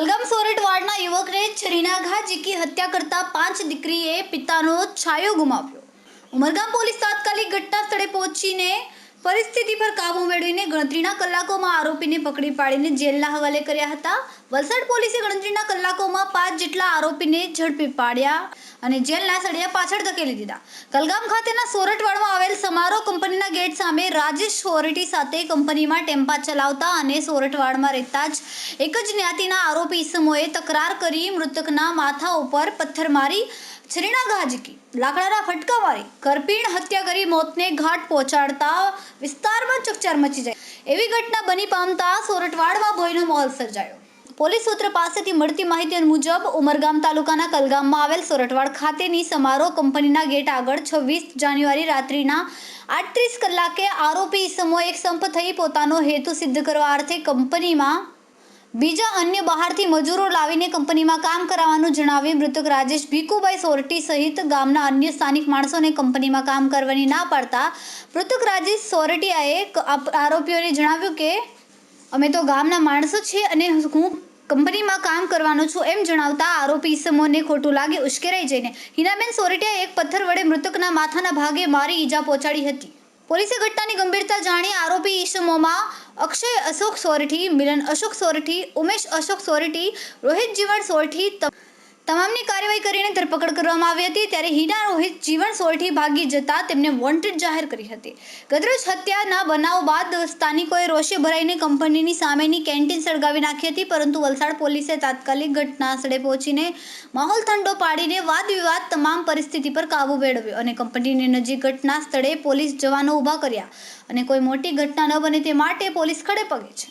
कलगाम सोरठवाड़ना युवक ने छरीना घा ઝીકી हत्या करता 5 દીકરીએ પિતાનો છાયો ગુમાવ્યો। ઉમરગામ પોલીસ તાત્કાલિક ઘટના સ્થળે પહોંચીને પરિસ્થિતિ પર કાબુ મેળવીને ગણતરીના કલાકોમાં આરોપીને પકડી પાડીને જેલના હવાલે કર્યા હતા। વલસાડ પોલીસે ગણતરીના કલાકોમાં 5 જેટલા આરોપીને ઝડપી પાડ્યા અને જેલના સળિયા પાછળ ધકેલી દીધા। કલગામ ખાતેના સોરઠવાડમાં આવેલ સમારોહ કંપનીના ગેટ સામે રાજેશ સોરઠી સાથે કંપનીમાં ટેમ્પા ચલાવતા અને સોરઠવાડમાં રહેતા જ એક જ જ્ઞાતિના આરોપી ઈસમોએ તકરાર કરી મૃતકના માથા ઉપર પથ્થર મારી છરીના ઘા ઝીકી લાકડાના ફટકા મારી કરપીણ હત્યા કરી મોતને ઘાટ પહોંચાડતા વિસ્તારમાં ચકચાર મચી જાય એવી ઘટના બની પામતા સોરઠવાડમાં ભયનો માહોલ સર્જાયો। પોલીસ સૂત્ર પાસેથી મળતી માહિતી મુજબ ઉમરગામ તાલુકાના કલગામમાં આવેલ સોરઠવાડ ખાતેની સમારોહ કંપનીના ગેટ આગળ 26 જાન્યુઆરી રાત્રિના 38 કલાકે આરોપી ઈસમો એક સંપ થઈ પોતાનો હેતુ સિદ્ધ કરવા અર્થે કંપનીમાં બીજા અન્ય બહારથી મજૂરો લાવીને કંપનીમાં કામ કરાવવાનું જણાવી મૃતક રાજેશ ભીખુભાઈ સોરઠી સહિત ગામના અન્ય સ્થાનિક માણસોને કંપનીમાં કામ કરવાની ના પાડતા મૃતક રાજેશ સોરઠીયાએ આરોપીઓને જણાવ્યું કે અમે તો ગામના માણસો છીએ અને હું કંપનીમાં કામ કરવાનો છું એમ જણાવતા આરોપી ઈસમોને ખોટું લાગે ઉશ્કેરાઈ જઈને હિનાબેન સોરઠિયાએ એક પથ્થર વડે મૃતકના માથાના ભાગે મારી ઈજા પહોંચાડી હતી। પોલીસે ઘટનાની ગંભીરતા જાણી આરોપી ઈસમોમાં અક્ષય અશોક સોરઠી, મિલન અશોક સોરઠી, ઉમેશ અશોક સોરઠી, રોહિત જીવણ સોરઠી તમામની કાર્યવાહી કરીને ધરપકડ કરવામાં આવી હતી। ત્યારે હિના રોહિત જીવણ સોરઠી ભાગી જતા તેમને વોન્ટેડ જાહેર કરી હતી। ગતરોજ હત્યાના બનાવ બાદ સ્થાનિકોએ રોષે ભરાઈને કંપનીની સામેની કેન્ટીન સળગાવી નાખી હતી, પરંતુ વલસાડ પોલીસે તાત્કાલિક ઘટના સ્થળે પહોંચીને માહોલ ઠંડો પાડીને વાદ વિવાદ તમામ પરિસ્થિતિ પર કાબુ મેળવ્યો અને કંપનીની નજીક ઘટના સ્થળે પોલીસ જવાનો ઊભા કર્યા અને કોઈ મોટી ઘટના ન બને તે માટે પોલીસ ખડે પગે છે।